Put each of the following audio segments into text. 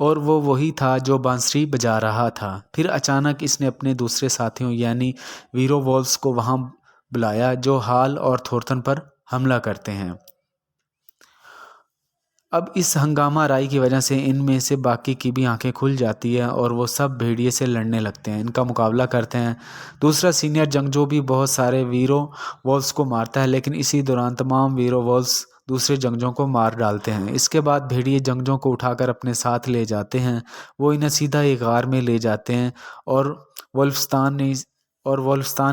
اور وہ وہی تھا جو بانسری بجا رہا تھا۔ پھر اچانک اس نے اپنے دوسرے ساتھیوں یعنی ویرو وولفز کو وہاں بلایا جو ہال اور تھورتن پر حملہ کرتے ہیں۔ اب اس ہنگامہ رائی کی وجہ سے ان میں سے باقی کی بھی آنکھیں کھل جاتی ہیں اور وہ سب بھیڑیے سے لڑنے لگتے ہیں، ان کا مقابلہ کرتے ہیں۔ دوسرا سینئر جنگجو بھی بہت سارے ویرو وولفز کو مارتا ہے، لیکن اسی دوران تمام ویرو وولفز دوسرے جنگجوں کو مار ڈالتے ہیں۔ اس کے بعد بھیڑیے جنگجوں کو اٹھا کر اپنے ساتھ لے جاتے ہیں۔ وہ انہیں سیدھا ایک غار میں لے جاتے ہیں اور وولفستان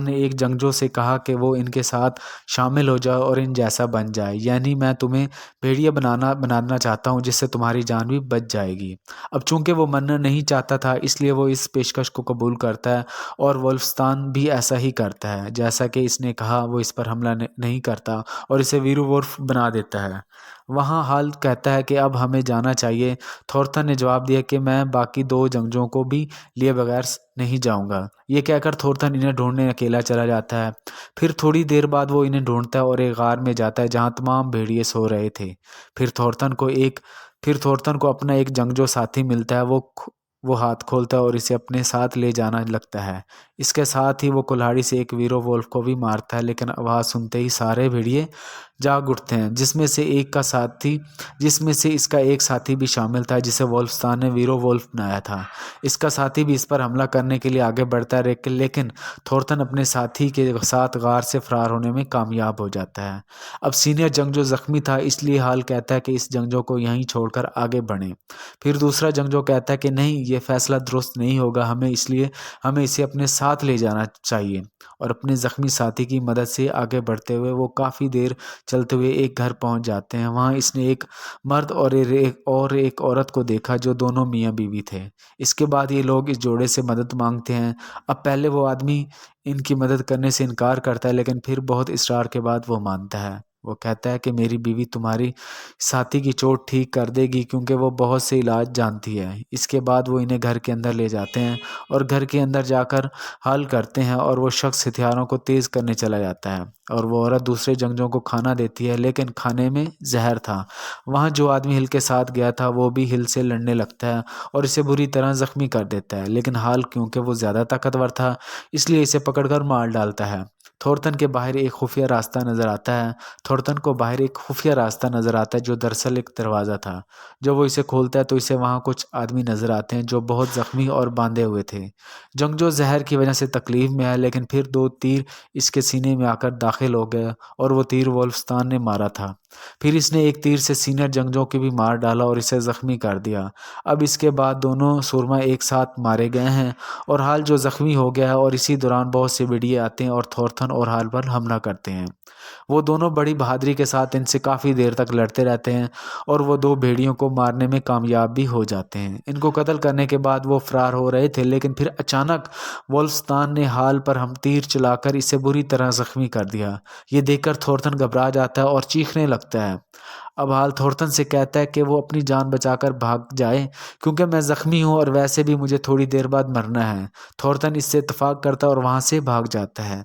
نے ایک جنگجو سے کہا کہ وہ ان کے ساتھ شامل ہو جائے اور ان جیسا بن جائے، یعنی میں تمہیں بھیڑیا بنانا چاہتا ہوں جس سے تمہاری جان بھی بچ جائے گی۔ اب چونکہ وہ مرنا نہیں چاہتا تھا اس لیے وہ اس پیشکش کو قبول کرتا ہے اور وولفستان بھی ایسا ہی کرتا ہے جیسا کہ اس نے کہا۔ وہ اس پر حملہ نہیں کرتا اور اسے ویرو وولف بنا دیتا ہے۔ وہاں ہال کہتا ہے کہ اب ہمیں جانا چاہیے۔ تھورتن نے جواب دیا کہ میں باقی 2 جنگجوؤں کو بھی لیے بغیر نہیں جاؤں گا۔ یہ کہہ کر تھورتن انہیں ڈھونڈنے اکیلا چلا جاتا ہے۔ پھر تھوڑی دیر بعد وہ انہیں ڈھونڈتا ہے اور ایک غار میں جاتا ہے جہاں تمام بھیڑیے سو رہے تھے۔ پھر تھورتن کو اپنا ایک جنگجو ساتھی ملتا ہے۔ وہ ہاتھ کھولتا ہے اور اسے اپنے ساتھ لے جانا لگتا ہے۔ اس کے ساتھ ہی وہ کلہاڑی سے ایک ویرو وولف کو بھی مارتا ہے، لیکن آواز سنتے ہی سارے بھیڑیے جاگ اٹھتے ہیں، جس میں سے اس کا ایک ساتھی بھی شامل تھا جسے وولفستان نے ویرو وولف بنایا تھا۔ اس کا ساتھی بھی اس پر حملہ کرنے کے لیے آگے بڑھتا ہے، لیکن تھورتن اپنے ساتھی کے ساتھ غار سے فرار ہونے میں کامیاب ہو جاتا ہے۔ اب سینئر جنگجو زخمی تھا، اس لیے ہال کہتا ہے کہ اس جنگجو کو یہیں چھوڑ کر آگے بڑھیں۔ پھر دوسرا جنگجو کہتا ہے کہ نہیں، یہ فیصلہ درست نہیں ہوگا، ہمیں اسے اپنے ساتھ لے جانا چاہیے۔ اور اپنے زخمی ساتھی کی مدد سے آگے بڑھتے ہوئے وہ کافی دیر چلتے ہوئے ایک گھر پہنچ جاتے ہیں۔ وہاں اس نے ایک مرد اور ایک عورت کو دیکھا جو دونوں میاں بیوی تھے۔ اس کے بعد یہ لوگ اس جوڑے سے مدد مانگتے ہیں۔ اب پہلے وہ آدمی ان کی مدد کرنے سے انکار کرتا ہے، لیکن پھر بہت اصرار کے بعد وہ مانتا ہے۔ وہ کہتا ہے کہ میری بیوی تمہاری ساتھی کی چوٹ ٹھیک کر دے گی کیونکہ وہ بہت سے علاج جانتی ہے۔ اس کے بعد وہ انہیں گھر کے اندر لے جاتے ہیں اور گھر کے اندر جا کر حل کرتے ہیں اور وہ شخص ہتھیاروں کو تیز کرنے چلا جاتا ہے اور وہ عورت دوسرے جنگجوؤں کو کھانا دیتی ہے، لیکن کھانے میں زہر تھا۔ وہاں جو آدمی ہل کے ساتھ گیا تھا وہ بھی ہل سے لڑنے لگتا ہے اور اسے بری طرح زخمی کر دیتا ہے، لیکن ہال کیونکہ وہ زیادہ طاقتور تھا اس لیے اسے پکڑ کر مار ڈالتا ہے۔ تھورتن کو باہر ایک خفیہ راستہ نظر آتا ہے جو دراصل ایک دروازہ تھا۔ جب وہ اسے کھولتا ہے تو اسے وہاں کچھ آدمی نظر آتے ہیں جو بہت زخمی اور باندھے ہوئے تھے۔ جنگجو زہر کی وجہ سے تکلیف میں ہے، لیکن پھر 2 تیر اس کے سینے میں آ کر داخل ہو گئے اور وہ تیر وولفستان نے مارا تھا۔ پھر اس نے ایک تیر سے سینئر جنگجو کو بھی مار ڈالا اور اسے زخمی کر دیا۔ اب اس کے بعد دونوں سورما ایک ساتھ مارے گئے ہیں اور ہال جو زخمی ہو گیا ہے، اور اسی دوران بہت سے بھیڑیے آتے ہیں اور تھورتن اور ہال پر حملہ کرتے ہیں۔ وہ دونوں بڑی بہادری کے ساتھ ان سے کافی دیر تک لڑتے رہتے ہیں اور وہ 2 بھیڑیوں کو مارنے میں کامیاب بھی ہو جاتے ہیں۔ ان کو قتل کرنے کے بعد وہ فرار ہو رہے تھے، لیکن پھر اچانک وولفستان نے ہال پر تیر چلا کر اسے بری طرح زخمی کر دیا۔ یہ دیکھ کر تھورتن گھبرا جاتا ہے اور چیخنے لگتا ہے۔ اب ہال تھورتن سے کہتا ہے کہ وہ اپنی جان بچا کر بھاگ جائے کیونکہ میں زخمی ہوں اور ویسے بھی مجھے تھوڑی دیر بعد مرنا ہے۔ تھورتن اس سے اتفاق کرتا ہے اور وہاں سے بھاگ جاتا ہے۔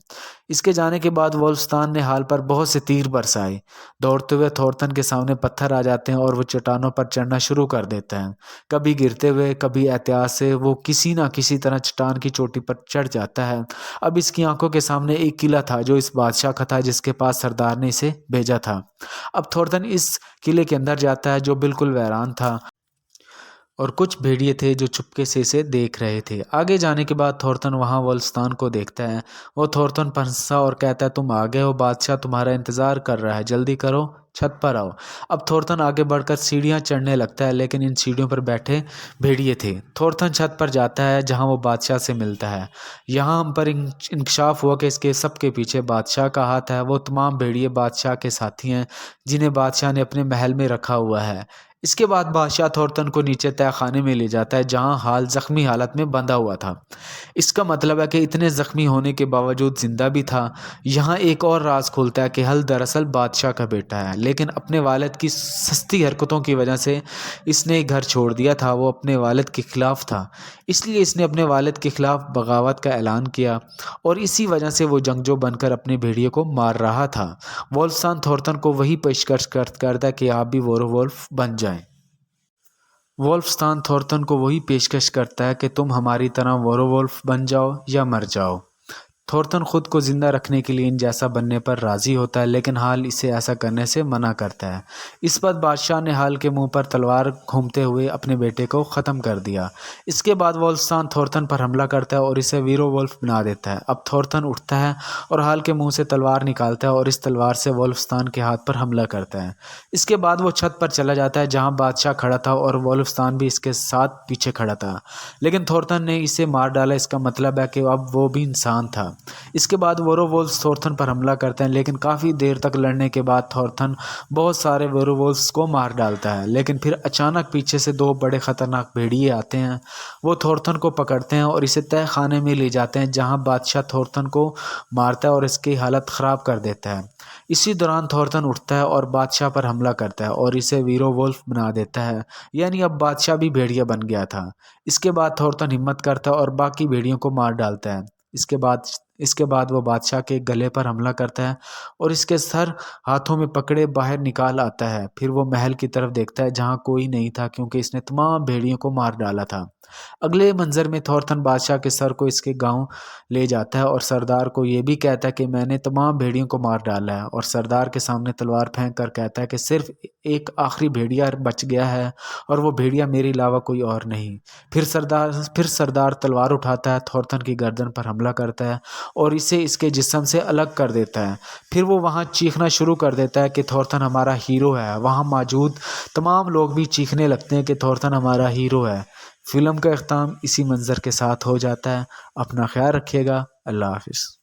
اس کے جانے کے بعد وولفستان نے ہال پر بہت سے تیر برسائے۔ دوڑتے ہوئے تھورتن کے سامنے پتھر آ جاتے ہیں اور وہ چٹانوں پر چڑھنا شروع کر دیتا ہے۔ کبھی گرتے ہوئے، کبھی احتیاط سے وہ کسی نہ کسی طرح چٹان کی چوٹی پر چڑھ جاتا ہے۔ اب اس کی آنکھوں کے سامنے ایک قلعہ تھا جو اس بادشاہ کا تھا جس کے پاس سردار نے اسے بھیجا تھا۔ اب تھورتن اس قلعے کے اندر جاتا ہے جو بالکل ویران تھا اور کچھ بھیڑیے تھے جو چپکے سے اسے دیکھ رہے تھے۔ آگے جانے کے بعد تھورتن وہاں وولفستان کو دیکھتا ہے۔ وہ تھورتن پر ہنسا اور کہتا ہے تم آ گئے ہو، بادشاہ تمہارا انتظار کر رہا ہے، جلدی کرو، چھت پر آؤ۔ اب تھورتن آگے بڑھ کر سیڑھیاں چڑھنے لگتا ہے، لیکن ان سیڑھیوں پر بیٹھے بھیڑیے تھے۔ تھورتن چھت پر جاتا ہے جہاں وہ بادشاہ سے ملتا ہے۔ یہاں ہم پر انکشاف ہوا کہ اس کے سب کے پیچھے بادشاہ کا ہاتھ ہے۔ وہ تمام بھیڑیے بادشاہ کے ساتھی ہیں جنہیں بادشاہ نے اپنے محل میں رکھا ہوا ہے۔ اس کے بعد بادشاہ تھورتن کو نیچے تہہ خانے میں لے جاتا ہے جہاں ہال زخمی حالت میں بندھا ہوا تھا۔ اس کا مطلب ہے کہ اتنے زخمی ہونے کے باوجود زندہ بھی تھا۔ یہاں ایک اور راز کھولتا ہے کہ ہل دراصل بادشاہ کا بیٹا ہے، لیکن اپنے والد کی سستی حرکتوں کی وجہ سے اس نے گھر چھوڑ دیا تھا۔ وہ اپنے والد کے خلاف تھا، اس لیے اس نے اپنے والد کے خلاف بغاوت کا اعلان کیا اور اسی وجہ سے وہ جنگجو بن کر اپنے بھیڑیے کو مار رہا تھا۔ وولفستان تھورتن کو وہی پیشکش کرتا ہے کہ آپ بھی ویرو وولف بن جائیں۔ وولفستان تھورتن کو وہی پیشکش کرتا ہے کہ تم ہماری طرح ویرولف بن جاؤ یا مر جاؤ۔ تھورتن خود کو زندہ رکھنے کے لیے ان جیسا بننے پر راضی ہوتا ہے، لیکن ہال اسے ایسا کرنے سے منع کرتا ہے۔ اس پر بادشاہ نے ہال کے منہ پر تلوار گھومتے ہوئے اپنے بیٹے کو ختم کر دیا۔ اس کے بعد وولفستان تھورتن پر حملہ کرتا ہے اور اسے ویرولف بنا دیتا ہے۔ اب تھورتن اٹھتا ہے اور ہال کے منہ سے تلوار نکالتا ہے اور اس تلوار سے وولفستان کے ہاتھ پر حملہ کرتا ہے۔ اس کے بعد وہ چھت پر چلا جاتا ہے جہاں بادشاہ کھڑا تھا اور وولفستان بھی اس کے ساتھ پیچھے کھڑا تھا، لیکن تھورتن نے اسے مار ڈالا۔ اس کا مطلب ہے کہ اب وہ بھی انسان تھا۔ اس کے بعد ویرولفز تھورتن پر حملہ کرتے ہیں، لیکن کافی دیر تک لڑنے کے بعد تھورتن بہت سارے ویرولفز کو مار ڈالتا ہے، لیکن پھر اچانک پیچھے سے دو بڑے خطرناک بھیڑیے آتے ہیں۔ وہ تھورتن کو پکڑتے ہیں اور اسے تہہ خانے میں لے جاتے ہیں جہاں بادشاہ تھورتن کو مارتا ہے اور اس کی حالت خراب کر دیتا ہے۔ اسی دوران تھورتن اٹھتا ہے اور بادشاہ پر حملہ کرتا ہے اور اسے ویرولف بنا دیتا ہے، یعنی اب بادشاہ بھی بھیڑیا بن گیا تھا۔ اس کے بعد تھورتن ہمت کرتا ہے اور باقی بھیڑیوں کو مار ڈالتا ہے۔ اس کے بعد وہ بادشاہ کے گلے پر حملہ کرتا ہے اور اس کے سر ہاتھوں میں پکڑے باہر نکال آتا ہے۔ پھر وہ محل کی طرف دیکھتا ہے جہاں کوئی نہیں تھا کیونکہ اس نے تمام بھیڑیوں کو مار ڈالا تھا۔ اگلے منظر میں تھورتن بادشاہ کے سر کو اس کے گاؤں لے جاتا ہے اور سردار کو یہ بھی کہتا ہے کہ میں نے تمام بھیڑیوں کو مار ڈالا ہے، اور سردار کے سامنے تلوار پھینک کر کہتا ہے کہ صرف ایک آخری بھیڑیا بچ گیا ہے اور وہ بھیڑیا میرے علاوہ کوئی اور نہیں۔ پھر سردار تلوار اٹھاتا ہے، تھورتن کی گردن پر حملہ کرتا ہے اور اسے اس کے جسم سے الگ کر دیتا ہے۔ پھر وہ وہاں چیخنا شروع کر دیتا ہے کہ تھورتن ہمارا ہیرو ہے۔ وہاں موجود تمام لوگ بھی چیخنے لگتے ہیں کہ تھورتن ہمارا ہیرو ہے۔ فلم کا اختتام اسی منظر کے ساتھ ہو جاتا ہے۔ اپنا خیال رکھیے گا۔ اللہ حافظ۔